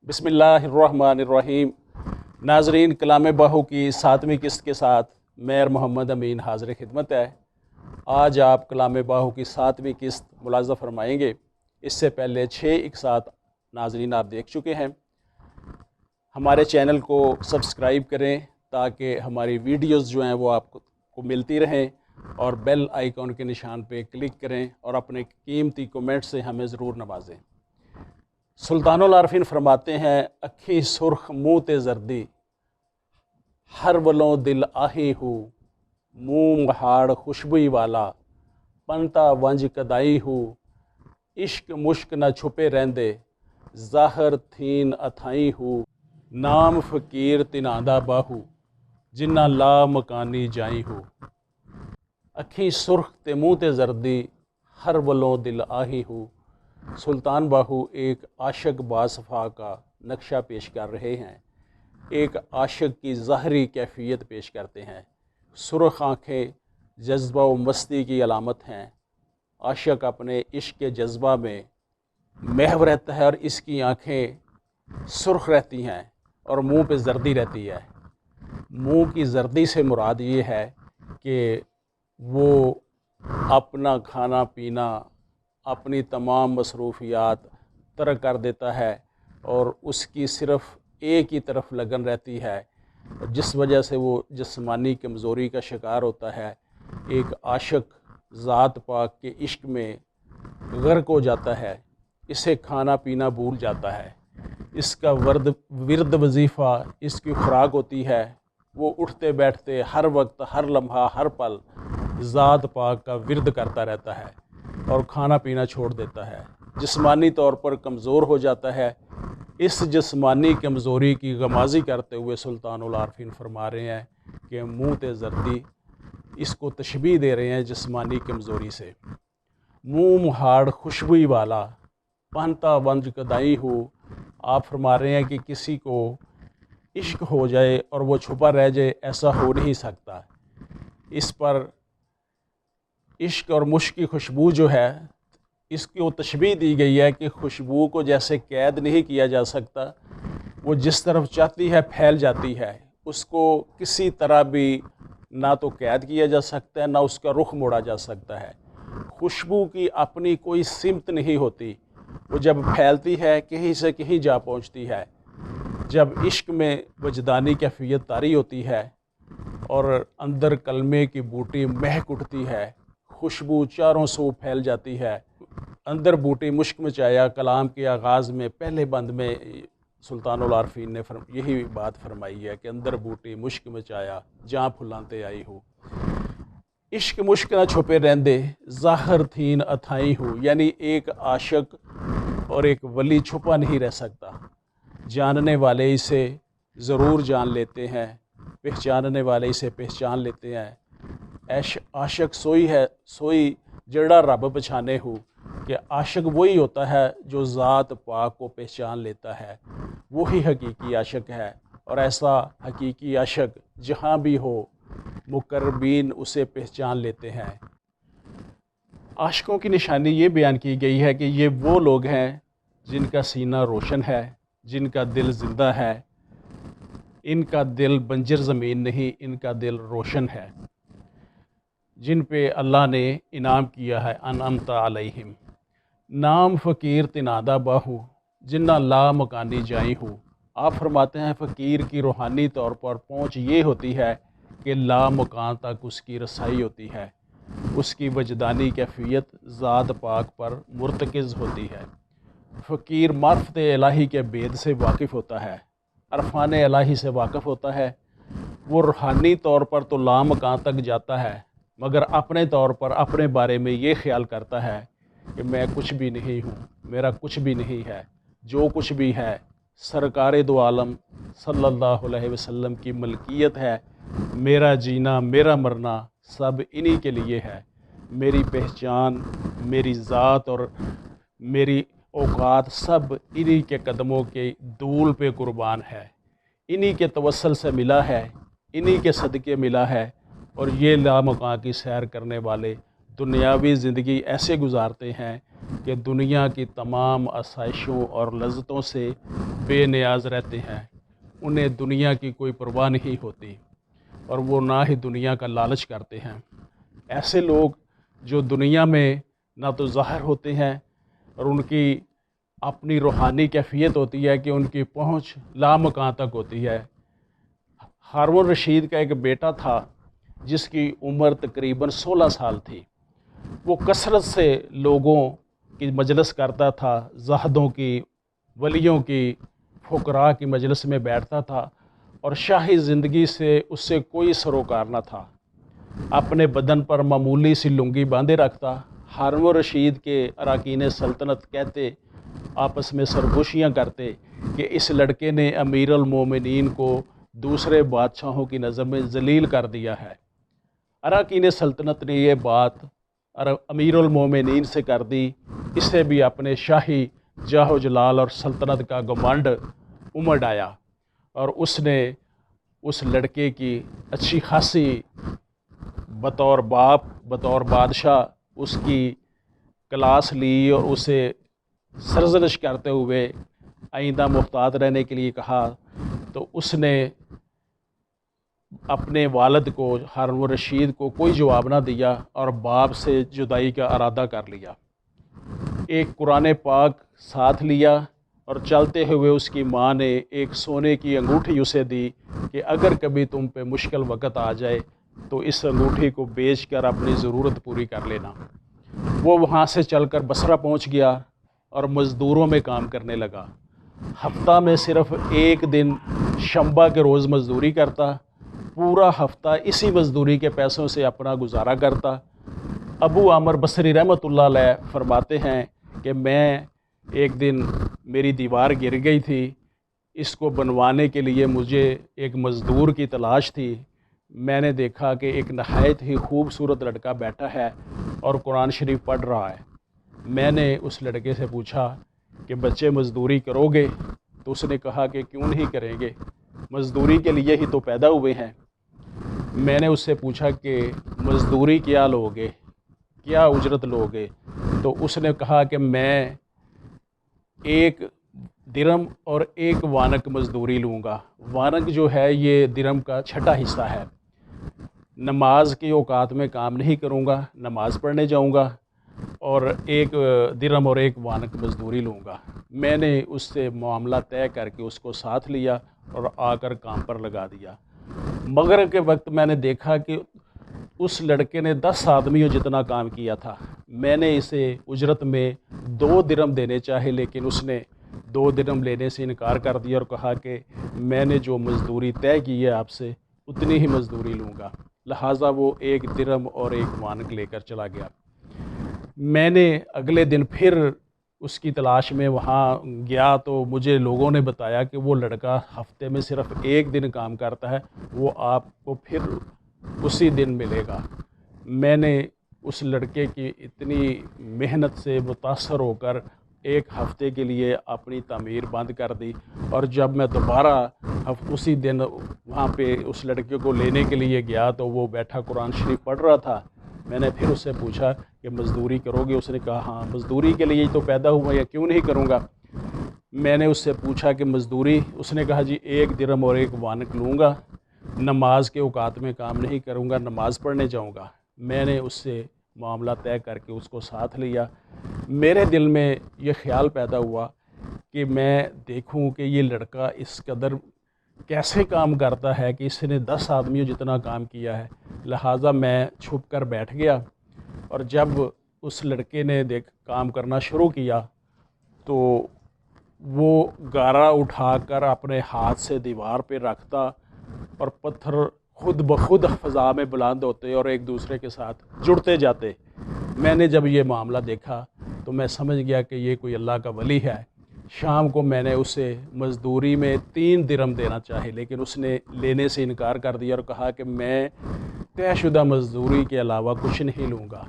बिस्मिल्लाहिर्रहमानिर्रहीम। नाजरीन, कलाम बाहू की 7वीं किस्त के साथ मेयर मोहम्मद अमीन हाज़िर खिदमत है। आज आप कलाम बाहू की 7वीं किस्त मुलाज़ा फरमाएंगे। इससे पहले 6 इकसात नाजरीन आप देख चुके हैं। हमारे चैनल को सब्सक्राइब करें ताकि हमारी वीडियोस जो हैं वो आपको मिलती रहें, और बेल आइकॉन के निशान पे क्लिक करें और अपने कीमती कमेंट से हमें ज़रूर नवाजें। सुल्तानुल आरफीन फरमाते हैं, अखी सुर्ख मुँह ते जर्दी, हर वलों दिल आही हूँ, मुँह महाड़ खुशबुई वाला, पंता वंज कदाई हूँ, इश्क मुश्क न छुपे रहंदे, ज़ाहर थीन अथाई हूँ, नाम फ़कीर तिनादा बाहू, जिन्ना ला मकानी जाई हूँ। अखी सुर्ख ते मुँह ते जर्दी, हर वलों दिल आही हूँ। सुल्तान बाहू एक आशिक बासफ़ा का नक्शा पेश कर रहे हैं। एक आशिक की ज़ाहरी कैफियत पेश करते हैं। सुर्ख आँखें जज्बा व मस्ती की अलामत हैं। आशिक अपने इश्क के जज्बा में महव रहता है और इसकी आँखें सुर्ख रहती हैं और मुँह पे जर्दी रहती है। मुँह की जर्दी से मुराद ये है कि वो अपना खाना पीना, अपनी तमाम मसरूफियात तर्क कर देता है और उसकी सिर्फ़ एक ही तरफ लगन रहती है, जिस वजह से वो जिस्मानी कमज़ोरी का शिकार होता है। एक आशिक ज़ात पाक के इश्क में गर्क हो जाता है, इसे खाना पीना भूल जाता है। इसका विरद वजीफ़ा इसकी खुराक होती है। वो उठते बैठते हर वक्त, हर लम्हा, हर पल ज़ात पाक का विरद करता रहता है और खाना पीना छोड़ देता है। जिस्मानी तौर पर कमज़ोर हो जाता है। इस जिस्मानी कमज़ोरी की गमाज़ी करते हुए सुल्तानुल आरफीन फरमा रहे हैं कि मुँह ते जर्दी, इसको तशबीह दे रहे हैं जिस्मानी कमज़ोरी से। मुँह मुहाड़ खुशबुई वाला, पहनता वंज कदाई हूँ। आप फरमा रहे हैं कि किसी को इश्क हो जाए और वो छुपा रह जाए, ऐसा हो नहीं सकता। इस पर इश्क और मुश्क की खुशबू जो है, इसको तशबीह दी गई है कि खुशबू को जैसे कैद नहीं किया जा सकता, वो जिस तरफ चाहती है फैल जाती है। उसको किसी तरह भी ना तो कैद किया जा सकता है, ना उसका रुख मोड़ा जा सकता है। खुशबू की अपनी कोई सिमत नहीं होती। वो जब फैलती है कहीं से कहीं जा पहुंचती है। जब इश्क में वजदानी कैफियत तारी होती है और अंदर कलमे की बूटी महक उठती है, खुशबू चारों सू फैल जाती है। अंदर बूटी मुश्क मचाया, कलाम के आगाज़ में पहले बंद में सुल्तानुल आरफीन ने यही बात फरमाई है कि अंदर बूटी मुश्क मचाया, जहाँ फुलांते आई हो। इश्क मुश्क न छुपे रहंदे, ज़ाहर थीन अथाई हूँ। यानी एक आशिक और एक वली छुपा नहीं रह सकता। जानने वाले इसे ज़रूर जान लेते हैं, पहचानने वाले इसे पहचान लेते हैं। आशिक सोई जड़ा रब पछाने हूँ, कि आशिक वही होता है जो ज़ात पाक को पहचान लेता है, वही हकीकी आशिक है। और ऐसा हकीकी आशिक जहाँ भी हो, मुकर्रबीन उसे पहचान लेते हैं। आशिकों की निशानी ये बयान की गई है कि ये वो लोग हैं जिनका सीना रोशन है, जिनका दिल ज़िंदा है। इनका दिल बंजर ज़मीन नहीं, इनका दिल रोशन है, जिन पे अल्लाह ने इनाम किया है। अनअमता अलैहिम। नाम फ़कीर तिनादा बाहू, जिन्ना ला मकानी जाई हूँ। आप फरमाते हैं फ़कीर की रूहानी तौर पर पहुँच ये होती है कि ला मकान तक उसकी रसाई होती है। उसकी वजदानी कैफियत ज़ात पाक पर मुर्तकिज़ होती है। फ़कीर मार्फत इलाही के बेद से वाकिफ़ होता है, अरफान इलाही से वाकिफ़ होता है। वो रूहानी तौर पर तो ला मकान तक जाता है, मगर अपने तौर पर अपने बारे में ये ख्याल करता है कि मैं कुछ भी नहीं हूँ, मेरा कुछ भी नहीं है। जो कुछ भी है सरकार दो आलम सल्लल्लाहु अलैहि वसल्लम की मलकियत है। मेरा जीना, मेरा मरना सब इन्हीं के लिए है। मेरी पहचान, मेरी ज़ात और मेरी औकात सब इन्हीं के कदमों के दूल पे कुर्बान है। इन्हीं के तवस्सल से मिला है, इन्हीं के सदक़े मिला है। और ये लामकां की सैर करने वाले दुनियावी ज़िंदगी ऐसे गुजारते हैं कि दुनिया की तमाम आसाइशों और लज़्ज़तों से بے نیاز رہتے ہیں، انہیں دنیا کی کوئی پرواہ نہیں ہوتی اور وہ نہ ہی دنیا کا لالچ کرتے ہیں۔ ایسے لوگ جو دنیا میں نہ تو ظاہر ہوتے ہیں اور ان کی اپنی روحانی کیفیت ہوتی ہے کہ ان کی پہنچ لامکان تک ہوتی ہے۔ ہارون الرشید کا ایک بیٹا تھا جس کی عمر تقریباً 16 سال تھی۔ وہ کثرت سے لوگوں کی مجلس کرتا تھا، زاہدوں کی، ولیوں کی، فقراء کی مجلس میں بیٹھتا تھا اور شاہی زندگی سے اس سے کوئی سروکار نہ تھا۔ اپنے بدن پر معمولی سی لنگی باندھے رکھتا۔ ہارون الرشید کے اراکین سلطنت کہتے، آپس میں سرگوشیاں کرتے کہ اس لڑکے نے امیر المومنین کو دوسرے بادشاہوں کی نظر میں ذلیل کر دیا ہے۔ اراکین سلطنت نے یہ بات امیر المومنین سے کر دی، اسے بھی اپنے شاہی جاہ و جلال اور سلطنت کا گھمنڈ امڑ آیا اور اس نے اس لڑکے کی اچھی خاصی بطور باپ، بطور بادشاہ اس کی کلاس لی اور اسے سرزنش کرتے ہوئے آئندہ محتاط رہنے کے لیے کہا۔ تو اس نے اپنے والد کو، ہارون الرشید کو، کوئی جواب نہ دیا اور باپ سے جدائی کا ارادہ کر لیا۔ ایک قرآن پاک ساتھ لیا اور چلتے ہوئے اس کی ماں نے ایک سونے کی انگوٹھی اسے دی کہ اگر کبھی تم پہ مشکل وقت آ جائے تو اس انگوٹھی کو بیچ کر اپنی ضرورت پوری کر لینا۔ وہ وہاں سے چل کر بصرہ پہنچ گیا اور مزدوروں میں کام کرنے لگا۔ ہفتہ میں صرف ایک دن شنبہ کے روز مزدوری کرتا، پورا ہفتہ اسی مزدوری کے پیسوں سے اپنا گزارا کرتا۔ ابو عامر بصری رحمۃ اللہ علیہ فرماتے ہیں کہ میں ایک دن، میری دیوار گر گئی تھی، اس کو بنوانے کے لیے مجھے ایک مزدور کی تلاش تھی۔ میں نے دیکھا کہ ایک نہایت ہی خوبصورت لڑکا بیٹھا ہے اور قرآن شریف پڑھ رہا ہے۔ میں نے اس لڑکے سے پوچھا کہ بچے مزدوری کرو گے؟ تو اس نے کہا کہ کیوں نہیں کریں گے، مزدوری کے لیے ہی تو پیدا ہوئے ہیں۔ میں نے اس سے پوچھا کہ مزدوری کیا لوگے، کیا اجرت لوگے؟ تو اس نے کہا کہ میں 1 درم اور 1 وانک مزدوری لوں گا۔ وانک جو ہے یہ درم کا چھٹا حصہ ہے۔ نماز کے اوقات میں کام نہیں کروں گا، نماز پڑھنے جاؤں گا اور 1 درم اور 1 وانک مزدوری لوں گا۔ میں نے اس سے معاملہ طے کر کے اس کو ساتھ لیا اور آ کر کام پر لگا دیا۔ مغرب کے وقت میں نے دیکھا کہ اس لڑکے نے 10 آدمیوں جتنا کام کیا تھا۔ میں نے اسے اجرت میں 2 درم دینے چاہے لیکن اس نے 2 درم لینے سے انکار کر دیا اور کہا کہ میں نے جو مزدوری طے کی ہے آپ سے اتنی ہی مزدوری لوں گا۔ لہٰذا وہ 1 درم اور 1 وانک لے کر چلا گیا۔ میں نے اگلے دن پھر اس کی تلاش میں وہاں گیا تو مجھے لوگوں نے بتایا کہ وہ لڑکا ہفتے میں صرف 1 دن کام کرتا ہے، وہ آپ کو پھر اسی دن ملے گا۔ میں نے اس لڑکے کی اتنی محنت سے متاثر ہو کر 1 ہفتے کے لیے اپنی تعمیر بند کر دی اور جب میں دوبارہ اسی دن وہاں پہ اس لڑکے کو لینے کے لیے گیا تو وہ بیٹھا قرآن شریف پڑھ رہا تھا۔ میں نے پھر اس سے پوچھا کہ مزدوری کرو گے؟ اس نے کہا ہاں، مزدوری کے لیے تو پیدا ہوا یا کیوں نہیں کروں گا۔ میں نے اس سے پوچھا کہ مزدوری؟ اس نے کہا جی 1 درم اور 1 وانک لوں گا، نماز کے اوقات میں کام نہیں کروں گا، نماز پڑھنے جاؤں گا۔ میں نے اس سے معاملہ طے کر کے اس کو ساتھ لیا۔ میرے دل میں یہ خیال پیدا ہوا کہ میں دیکھوں کہ یہ لڑکا اس قدر کیسے کام کرتا ہے کہ اس نے 10 آدمیوں جتنا کام کیا ہے۔ لہٰذا میں چھپ کر بیٹھ گیا اور جب اس لڑکے نے کام کرنا شروع کیا تو وہ گارا اٹھا کر اپنے ہاتھ سے دیوار پہ رکھتا اور پتھر خود بخود فضا میں بلند ہوتے اور ایک دوسرے کے ساتھ جڑتے جاتے۔ میں نے جب یہ معاملہ دیکھا تو میں سمجھ گیا کہ یہ کوئی اللہ کا ولی ہے۔ شام کو میں نے اسے مزدوری میں 3 درم دینا چاہے لیکن اس نے لینے سے انکار کر دیا اور کہا کہ میں طے شدہ مزدوری کے علاوہ کچھ نہیں لوں گا۔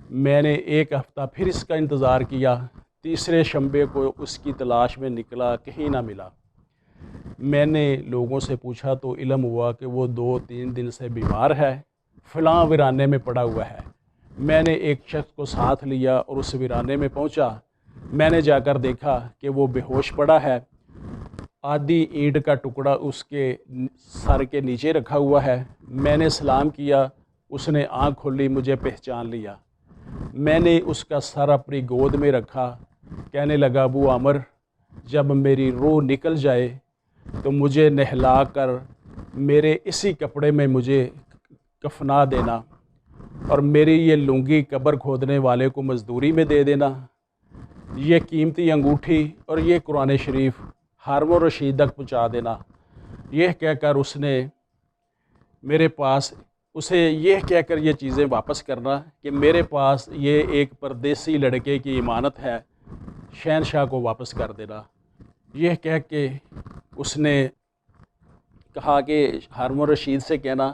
میں نے 1 ہفتہ پھر اس کا انتظار کیا۔ تیسرے شنبے کو اس کی تلاش میں نکلا، کہیں نہ ملا۔ میں نے لوگوں سے پوچھا تو علم ہوا کہ وہ 2-3 دن سے بیمار ہے، فلاں ویرانے میں پڑا ہوا ہے۔ میں نے ایک شخص کو ساتھ لیا اور اس ویرانے میں پہنچا۔ میں نے جا کر دیکھا کہ وہ بے ہوش پڑا ہے आधी ईंट का टुकड़ा उसके सर के नीचे रखा हुआ है। मैंने सलाम किया, उसने आँख खोली, मुझे पहचान लिया। मैंने उसका सर अपनी गोद में रखा, कहने लगा, अबू आमर, जब मेरी रूह निकल जाए तो मुझे नहला कर मेरे इसी कपड़े में मुझे कफना देना और मेरी ये लुंगी कब्र खोदने वाले को मज़दूरी में दे देना। ये कीमती अंगूठी और ये कुरान शरीफ हारून रशीद तक पहुँचा देना। यह कहकर उसे यह कहकर ये चीज़ें वापस करना कि मेरे पास ये एक परदेसी लड़के की इमानत है, शहनशाह को वापस कर देना। यह कह के उसने कहा कि हारून रशीद से कहना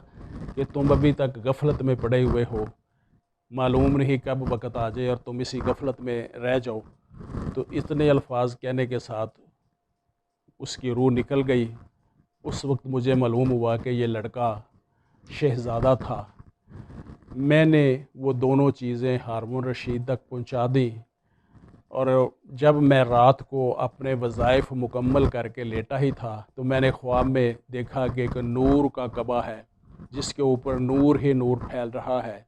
कि तुम अभी तक गफलत में पड़े हुए हो, मालूम नहीं कब वक़्त आ जाए और तुम इसी गफलत में रह जाओ। तो इतने अल्फाज कहने के साथ उसकी रूह निकल गई। उस वक्त मुझे मालूम हुआ कि ये लड़का शहज़ादा था। मैंने वो दोनों चीज़ें हारून रशीद तक पहुंचा दी और जब मैं रात को अपने वज़ाइफ मुकम्मल करके लेटा ही था तो मैंने ख्वाब में देखा कि एक नूर का कबा है जिसके ऊपर नूर ही नूर फैल रहा है।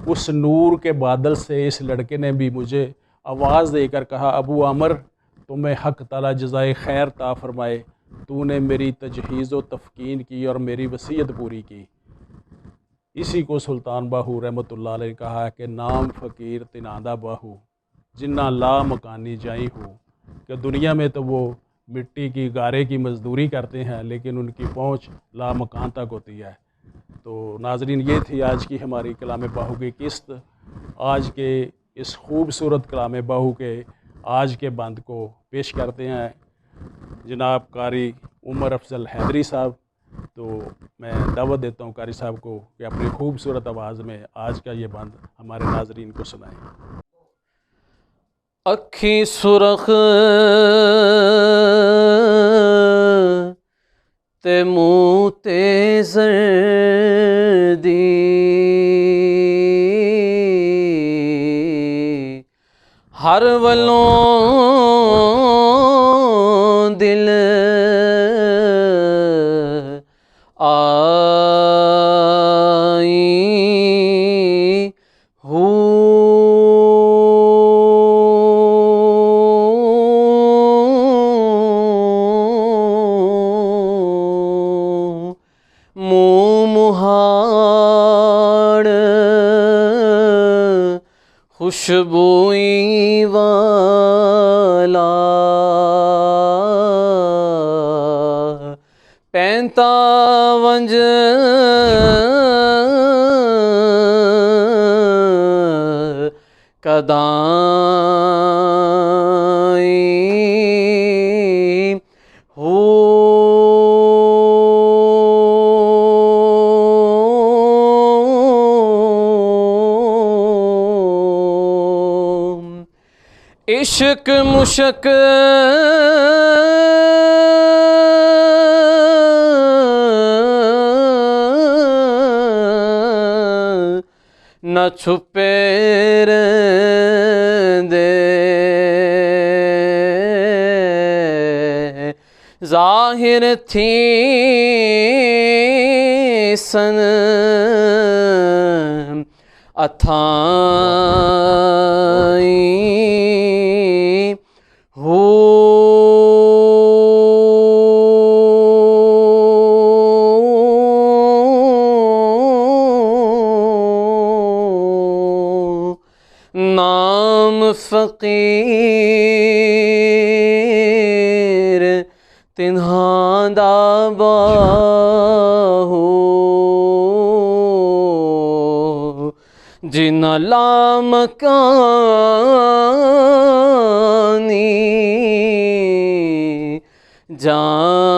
उस नूर के बादल से इस लड़के ने भी मुझे आवाज़ देकर कहा, अबू आमर, तुम्हें हक़ ताला जज़ाए खैर ता फरमाए, तूने मेरी तजहीज़ व तफ़कीन की और मेरी वसीयत पूरी की। इसी को सुल्तान बाहू रहमतुल्लाह अलैह ने कहा कि नाम फ़कीर तिनादा बाहू जिन्ना ला मकानी जाई हो, कि दुनिया में तो वो मिट्टी की गारे की मज़दूरी करते हैं लेकिन उनकी पहुँच ला मकान तक होती है। तो नाज़रीन, ये थी आज की हमारी कलाम बाहू की किस्त। आज के इस खूबसूरत कलाम बाहू के आज के बंद को पेश करते हैं जनाब कारी उमर अफजल हैदरी साहब। तो मैं दावत देता हूँ कारी साहब को कि अपनी खूबसूरत आवाज़ में आज का ये बंद हमारे नाज़रीन को सुनाएं। अखी सुरख ते मुँह ते ज़र्दी, हर वलों दिल आई हूँ। खुशबुई वाला 55 कदाई हो। इश्क मुश्क न छुपे दे, ज़ाहिर थी सन अथाई हो। नाम फ़कीर तिन्हां बाहू जिन्ना ला मकानी जान